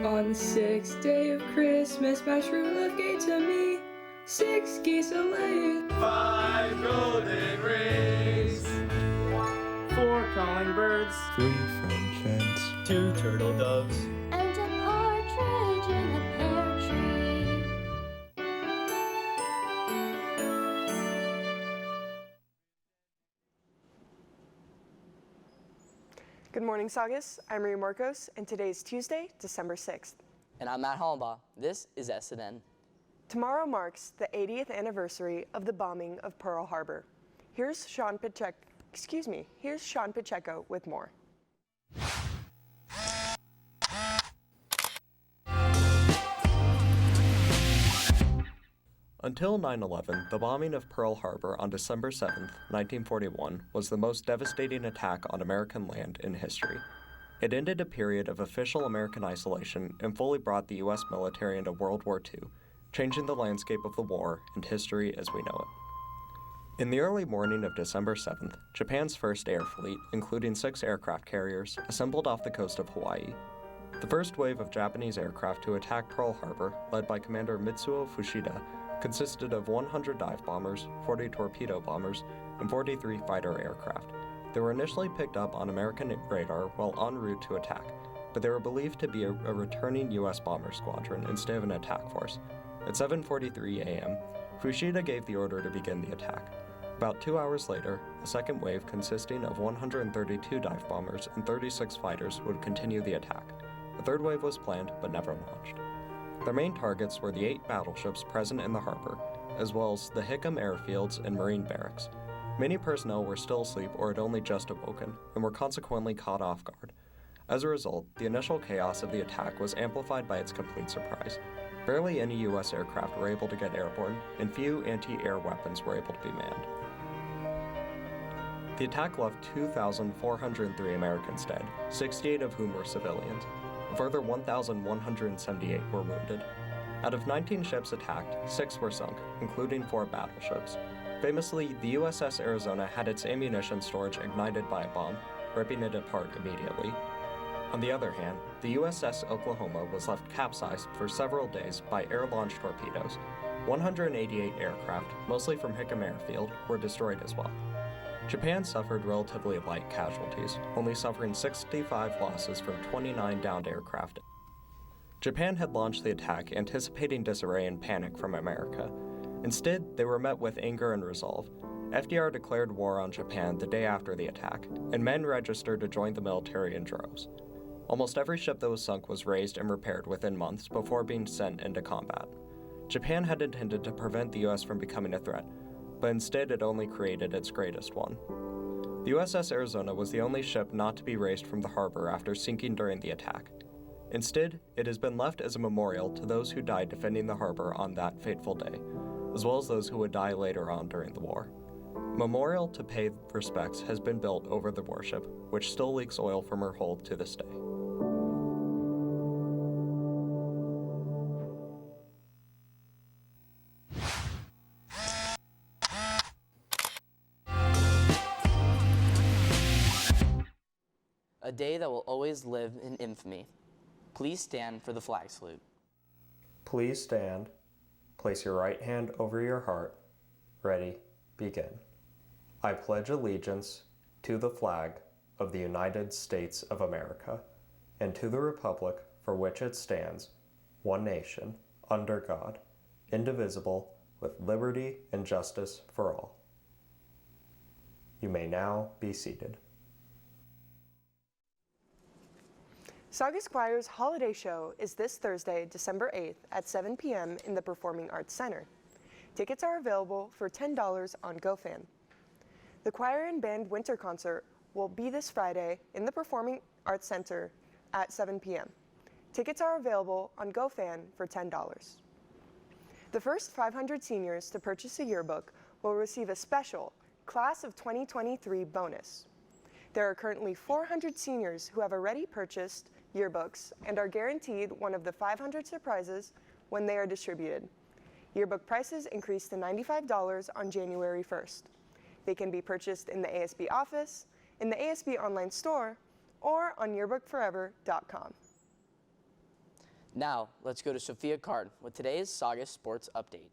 On the sixth day of Christmas, my true love gave to me 6 geese a laying, 5 golden rings, 4 calling birds, 3 French hens, 2 turtle doves, and a partridge in a pear tree. Good morning, Saugus. I'm Maria Morcos, and today is Tuesday, December 6th. And I'm Matt Hollenbaugh. This is SNN. Tomorrow marks the 80th anniversary of the bombing of Pearl Harbor. Here's Sean Pacheco with more. Until 9/11, the bombing of Pearl Harbor on December 7, 1941, was the most devastating attack on American land in history. It ended a period of official American isolation and fully brought the U.S. military into World War II, changing the landscape of the war and history as we know it. In the early morning of December 7th, Japan's first air fleet, including 6 aircraft carriers, assembled off the coast of Hawaii. The first wave of Japanese aircraft to attack Pearl Harbor, led by Commander Mitsuo Fuchida, consisted of 100 dive bombers, 40 torpedo bombers, and 43 fighter aircraft. They were initially picked up on American radar while en route to attack, but they were believed to be a returning U.S. bomber squadron instead of an attack force. At 7:43 a.m., Fuchida gave the order to begin the attack. About 2 hours later, a second wave consisting of 132 dive bombers and 36 fighters would continue the attack. A third wave was planned but never launched. Their main targets were the 8 battleships present in the harbor, as well as the Hickam airfields and Marine barracks. Many personnel were still asleep or had only just awoken, and were consequently caught off guard. As a result, the initial chaos of the attack was amplified by its complete surprise. Barely any U.S. aircraft were able to get airborne, and few anti-air weapons were able to be manned. The attack left 2,403 Americans dead, 68 of whom were civilians. A further 1,178 were wounded. Out of 19 ships attacked, 6 were sunk, including 4 battleships. Famously, the USS Arizona had its ammunition storage ignited by a bomb, ripping it apart immediately. On the other hand, the USS Oklahoma was left capsized for several days by air-launched torpedoes. 188 aircraft, mostly from Hickam Airfield, were destroyed as well. Japan suffered relatively light casualties, only suffering 65 losses from 29 downed aircraft. Japan had launched the attack anticipating disarray and panic from America. Instead, they were met with anger and resolve. FDR declared war on Japan the day after the attack, and men registered to join the military in droves. Almost every ship that was sunk was raised and repaired within months before being sent into combat. Japan had intended to prevent the U.S. from becoming a threat, but instead it only created its greatest one. The USS Arizona was the only ship not to be raised from the harbor after sinking during the attack. Instead, it has been left as a memorial to those who died defending the harbor on that fateful day, as well as those who would die later on during the war. A memorial to pay respects has been built over the warship, which still leaks oil from her hold to this day. A day that will always live in infamy. Please stand for the flag salute. Please stand. Place your right hand over your heart. Ready, begin. I pledge allegiance to the flag of the United States of America and to the republic for which it stands, one nation, under God, indivisible, with liberty and justice for all. You may now be seated. Saugus Choir's holiday show is this Thursday, December 8th at 7 p.m. in the Performing Arts Center. Tickets are available for $10 on GoFan. The choir and band winter concert will be this Friday in the Performing Arts Center at 7 p.m. Tickets are available on GoFan for $10. The first 500 seniors to purchase a yearbook will receive a special Class of 2023 bonus. There are currently 400 seniors who have already purchased yearbooks and are guaranteed one of the 500 surprises when they are distributed. Yearbook prices increase to $95 on January 1st. They can be purchased in the ASB office, in the ASB online store, or on yearbookforever.com. Now, let's go to Sophia Card with today's Saugus Sports Update.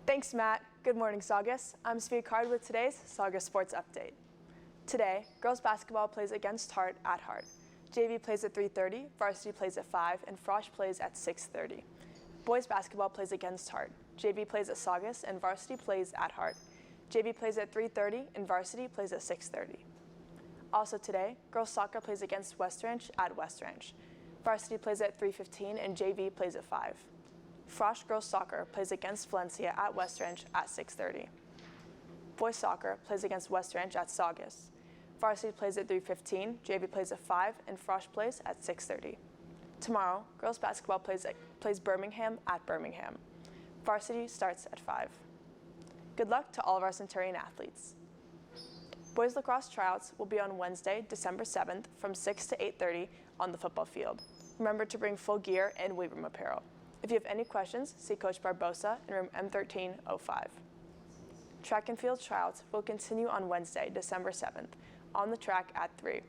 Thanks, Matt. Good morning, Saugus. I'm Sophia Card with today's Saugus Sports Update. Today, girls basketball plays against Hart at Hart. JV plays at 3:30, varsity plays at 5, and Frosh plays at 6:30. Boys basketball plays against Hart. JV plays at Saugus, and varsity plays at Hart. JV plays at 3:30, and varsity plays at 6:30. Also today, girls soccer plays against West Ranch at West Ranch. Varsity plays at 3:15, and JV plays at 5. Frosh girls soccer plays against Valencia at West Ranch at 6:30. Boys soccer plays against West Ranch at Saugus. Varsity plays at 3:15, JV plays at 5, and Frosh plays at 6:30. Tomorrow, girls basketball plays Birmingham at Birmingham. Varsity starts at 5. Good luck to all of our Centurion athletes. Boys lacrosse tryouts will be on Wednesday, December 7th from 6 to 8:30 on the football field. Remember to bring full gear and weight room apparel. If you have any questions, see Coach Barbosa in room M1305. Track and field tryouts will continue on Wednesday, December 7th, on the track at 3.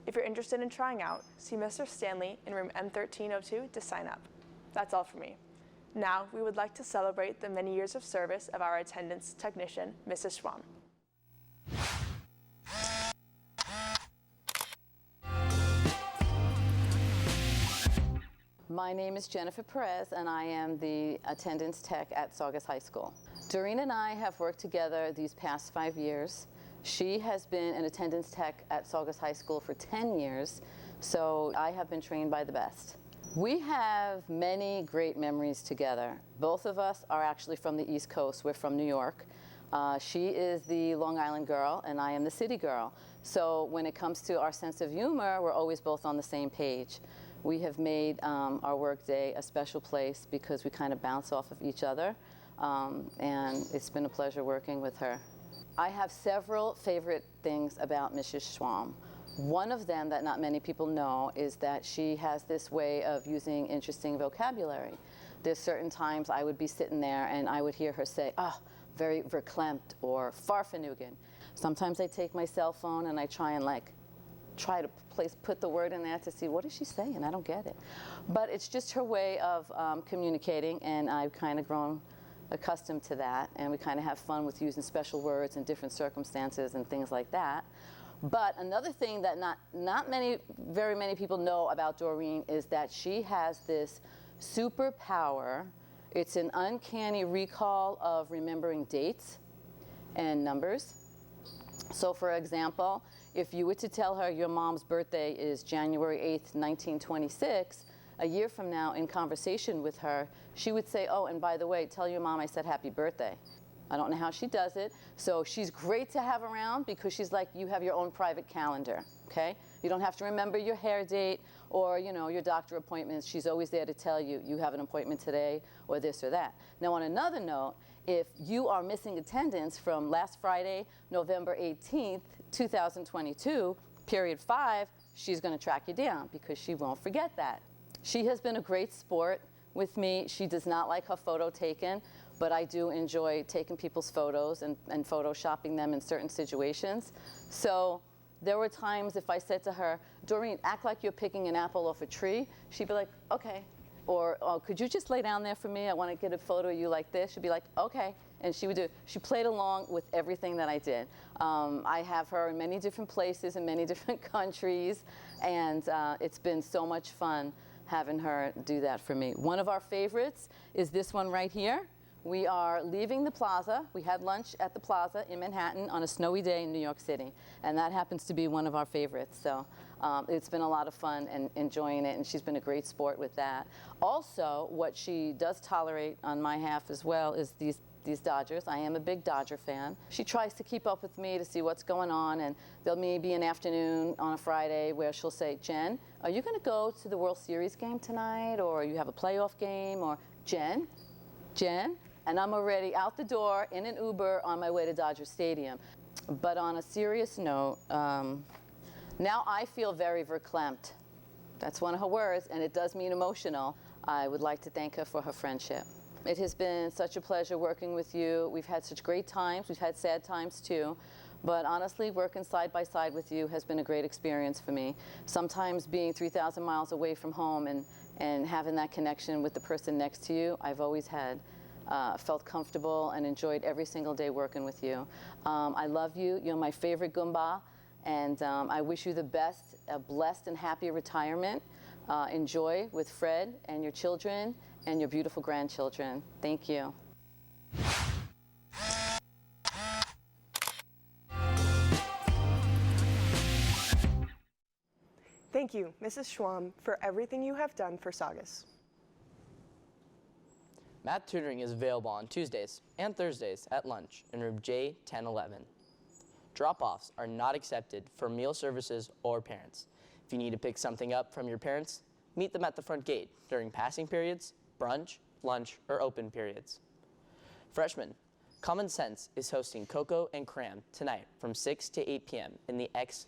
If you're interested in trying out, see Mr. Stanley in room M1302 to sign up. That's all for me. Now, we would like to celebrate the many years of service of our attendance technician, Mrs. Shwamb. My name is Jennifer Perez, and I am the attendance tech at Saugus High School. Doreen and I have worked together these past 5 years. She has been an attendance tech at Saugus High School for 10 years, so I have been trained by the best. We have many great memories together. Both of us are actually from the East Coast. We're from New York. She is the Long Island girl, and I am the city girl. So when it comes to our sense of humor, we're always both on the same page. We have made our work day a special place because we kind of bounce off of each other, and it's been a pleasure working with her. I have several favorite things about Mrs. Shwamb. One of them that not many people know is that she has this way of using interesting vocabulary. There's certain times I would be sitting there and I would hear her say, very verklempt or farfanugan. Sometimes I take my cell phone and I try to put the word in there to see what is she saying. I don't get it. But it's just her way of communicating, and I've kind of grown accustomed to that, and we kind of have fun with using special words in different circumstances and things like that. But another thing that very many people know about Doreen is that she has this superpower. It's an uncanny recall of remembering dates and numbers. So for example, if you were to tell her your mom's birthday is January 8th, 1926, a year from now in conversation with her, she would say, oh, and by the way, tell your mom I said happy birthday. I don't know how she does it. So she's great to have around because she's like, you have your own private calendar, okay? You don't have to remember your hair date or, your doctor appointments. She's always there to tell you, you have an appointment today or this or that. Now, on another note, if you are missing attendance from last Friday, November 18th, 2022, period 5, she's going to track you down because she won't forget that. She has been a great sport with me. She does not like her photo taken, but I do enjoy taking people's photos and photoshopping them in certain situations. So there were times if I said to her, Doreen, act like you're picking an apple off a tree, she'd be like, okay. Or, oh, could you just lay down there for me? I want to get a photo of you like this. She'd be like, okay. And she would do it. She played along with everything that I did. I have her in many different places in many different countries, and it's been so much fun having her do that for me. One of our favorites is this one right here. We are leaving the plaza. We had lunch at the plaza in Manhattan on a snowy day in New York City, and that happens to be one of our favorites. So it's been a lot of fun and enjoying it, and she's been a great sport with that. Also, what she does tolerate on my half as well is these these Dodgers. I am a big Dodger fan. She tries to keep up with me to see what's going on, and there'll maybe be an afternoon on a Friday where she'll say, Jen, are you going to go to the World Series game tonight, or you have a playoff game, or Jen, and I'm already out the door in an Uber on my way to Dodger Stadium. But on a serious note, now I feel very verklempt. That's one of her words, and it does mean emotional. I would like to thank her for her friendship. It has been such a pleasure working with you. We've had such great times. We've had sad times too. But honestly, working side by side with you has been a great experience for me. Sometimes being 3,000 miles away from home and having that connection with the person next to you, I've always had. Felt comfortable and enjoyed every single day working with you. I love you. You're my favorite Goomba. And I wish you the best, a blessed and happy retirement. Enjoy with Fred and your children and your beautiful grandchildren. Thank you. Thank you, Mrs. Shwamb, for everything you have done for Saugus. Math tutoring is available on Tuesdays and Thursdays at lunch in room J1011. Drop-offs are not accepted for meal services or parents. If you need to pick something up from your parents, meet them at the front gate during passing periods, brunch, lunch, or open periods. Freshmen, Common Sense is hosting Cocoa and Cram tonight from 6 to 8 p.m. in the X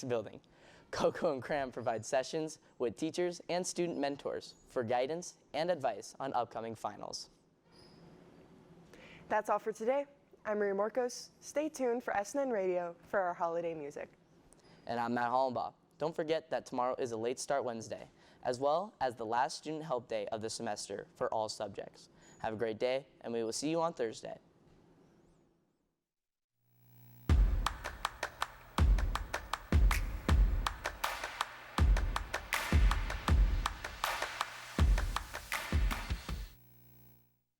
building. Cocoa and Cram provides sessions with teachers and student mentors for guidance and advice on upcoming finals. That's all for today. I'm Maria Morcos. Stay tuned for SNN Radio for our holiday music. And I'm Matt Hollenbaugh. Don't forget that tomorrow is a late start Wednesday, as well as the last student help day of the semester for all subjects. Have a great day, and we will see you on Thursday.